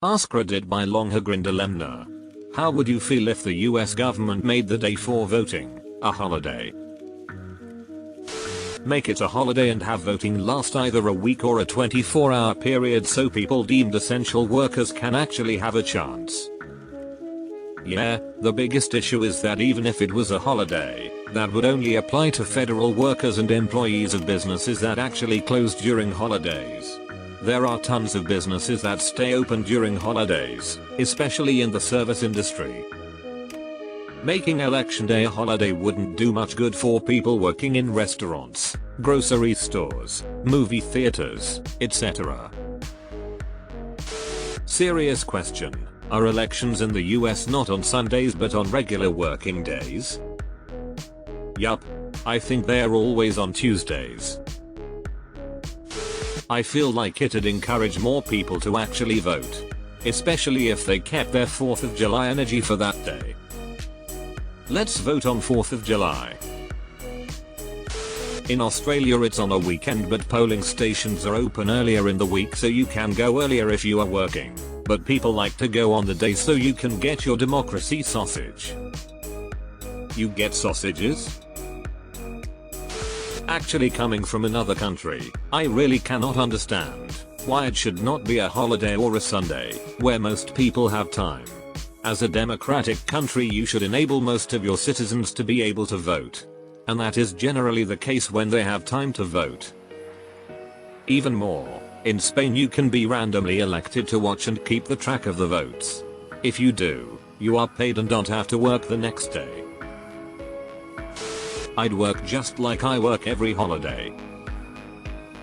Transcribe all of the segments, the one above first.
AskReddit by Longagrindalemna. How would you feel if the US government made the day for voting a holiday? Make it a holiday and have voting last either a week or a 24-hour period so people deemed essential workers can actually have a chance. Yeah, the biggest issue is that even if it was a holiday, that would only apply to federal workers and employees of businesses that actually close during holidays. There are tons of businesses that stay open during holidays, especially in the service industry. Making Election Day a holiday wouldn't do much good for people working in restaurants, grocery stores, movie theaters, etc. Serious question. Are elections in the US not on Sundays but on regular working days? Yup. I think they're always on Tuesdays. I feel like it'd encourage more people to actually vote. Especially if they kept their 4th of July energy for that day. Let's vote on 4th of July. In Australia it's on a weekend but polling stations are open earlier in the week so you can go earlier if you are working. But people like to go on the day so you can get your democracy sausage. You get sausages? Actually, coming from another country, I really cannot understand why it should not be a holiday or a Sunday, where most people have time. As a democratic country you should enable most of your citizens to be able to vote. And that is generally the case when they have time to vote. Even more, in Spain you can be randomly elected to watch and keep the track of the votes. If you do, you are paid and don't have to work the next day. I'd work just like I work every holiday.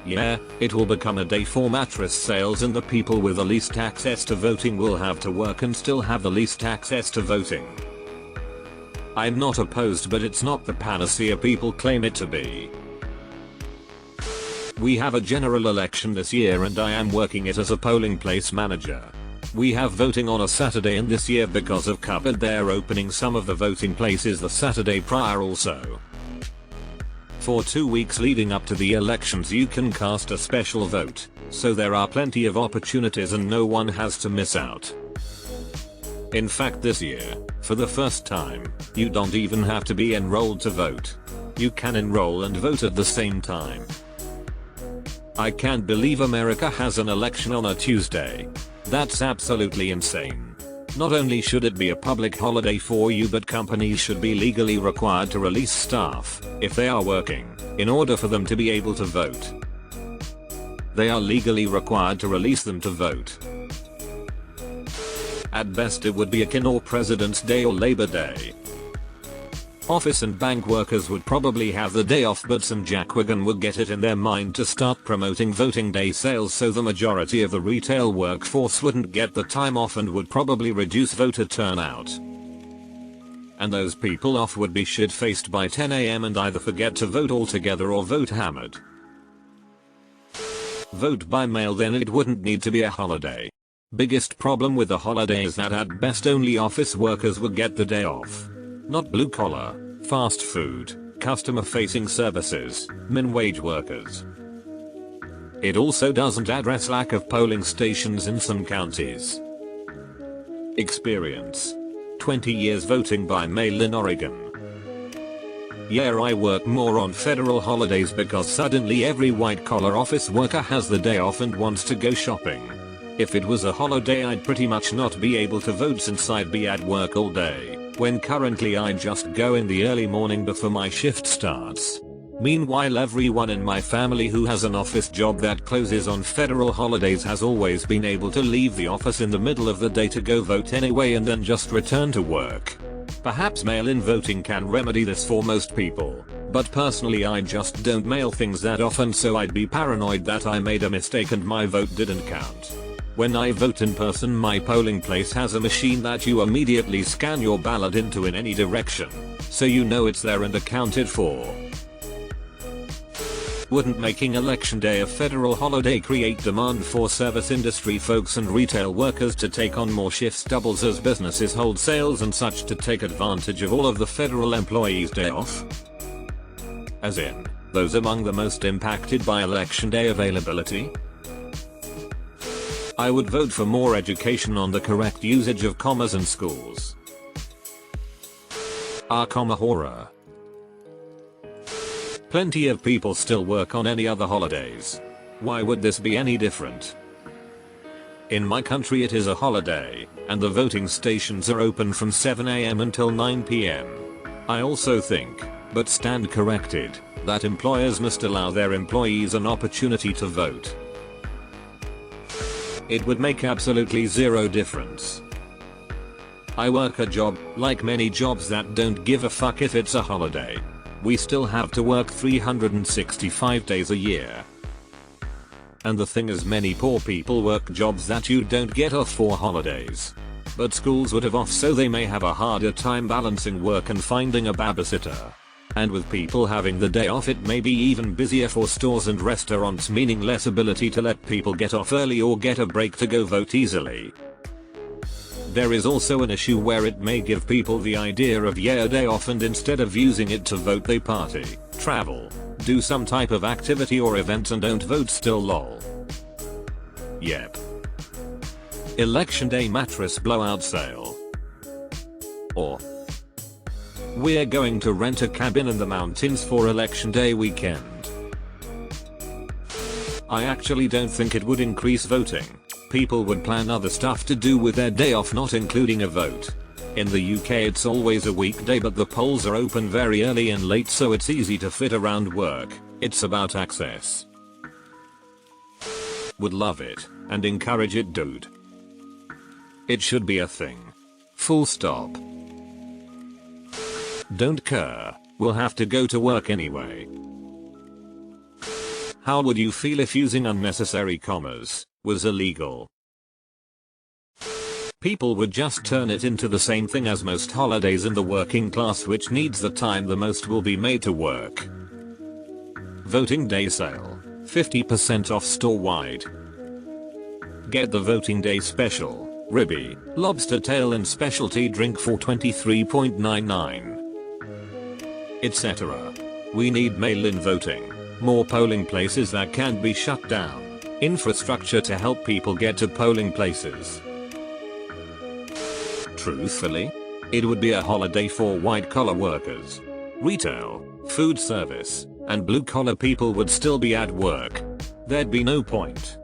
Yeah, it will become a day for mattress sales and the people with the least access to voting will have to work and still have the least access to voting. I'm not opposed but it's not the panacea people claim it to be. We have a general election this year and I am working it as a polling place manager. We have voting on a Saturday and this year because of COVID they're opening some of the voting places the Saturday prior also. For 2 weeks leading up to the elections you can cast a special vote, so there are plenty of opportunities and no one has to miss out. In fact this year, for the first time, you don't even have to be enrolled to vote. You can enroll and vote at the same time. I can't believe America has an election on a Tuesday. That's absolutely insane. Not only should it be a public holiday for you but companies should be legally required to release staff, if they are working, in order for them to be able to vote. They are legally required to release them to vote. At best it would be akin or President's Day or Labor Day. Office and bank workers would probably have the day off but some jackwagon would get it in their mind to start promoting voting day sales so the majority of the retail workforce wouldn't get the time off and would probably reduce voter turnout. And those people off would be shit-faced by 10 AM and either forget to vote altogether or vote hammered. Vote by mail then it wouldn't need to be a holiday. Biggest problem with the holiday is that at best only office workers would get the day off. Not blue collar, fast food, customer facing services, min wage workers. It also doesn't address lack of polling stations in some counties. Experience. 20 years voting by mail in Oregon. Yeah, I work more on federal holidays because suddenly every white collar office worker has the day off and wants to go shopping. If it was a holiday I'd pretty much not be able to vote since I'd be at work all day. When currently I just go in the early morning before my shift starts. Meanwhile everyone in my family who has an office job that closes on federal holidays has always been able to leave the office in the middle of the day to go vote anyway and then just return to work. Perhaps mail-in voting can remedy this for most people, but personally I just don't mail things that often so I'd be paranoid that I made a mistake and my vote didn't count. When I vote in person my polling place has a machine that you immediately scan your ballot into in any direction, so you know it's there and accounted for. Wouldn't making Election Day a federal holiday create demand for service industry folks and retail workers to take on more shifts doubles as businesses hold sales and such to take advantage of all of the federal employees' day off? As in, those among the most impacted by Election Day availability? I would vote for more education on the correct usage of commas in schools. Comma horror. Plenty of people still work on any other holidays. Why would this be any different? In my country it is a holiday, and the voting stations are open from 7 AM until 9 PM. I also think, but stand corrected, that employers must allow their employees an opportunity to vote. It would make absolutely zero difference. I work a job, like many jobs that don't give a fuck if it's a holiday. We still have to work 365 days a year. And the thing is, many poor people work jobs that you don't get off for holidays. But schools would have off, so they may have a harder time balancing work and finding a babysitter. And with people having the day off, it may be even busier for stores and restaurants, meaning less ability to let people get off early or get a break to go vote easily. There is also an issue where it may give people the idea of a day off, and instead of using it to vote they party, travel, do some type of activity or event and don't vote still, lol. Yep. Election day mattress blowout sale. Or we're going to rent a cabin in the mountains for election day weekend. I actually don't think it would increase voting. People would plan other stuff to do with their day off, not including a vote. In the UK it's always a weekday, but the polls are open very early and late, so it's easy to fit around work. It's about access. Would love it, and encourage it, dude. It should be a thing. Full stop. Don't care, we'll have to go to work anyway. How would you feel if using unnecessary commas was illegal? People would just turn it into the same thing as most holidays, and the working class, which needs the time the most, will be made to work. Voting day sale. 50% off store-wide. Get the voting day special. Ribby, lobster tail and specialty drink for $23.99. etc. We need mail-in voting. More polling places that can't be shut down. Infrastructure to help people get to polling places. Truthfully, it would be a holiday for white-collar workers. Retail, food service, and blue-collar people would still be at work. There'd be no point.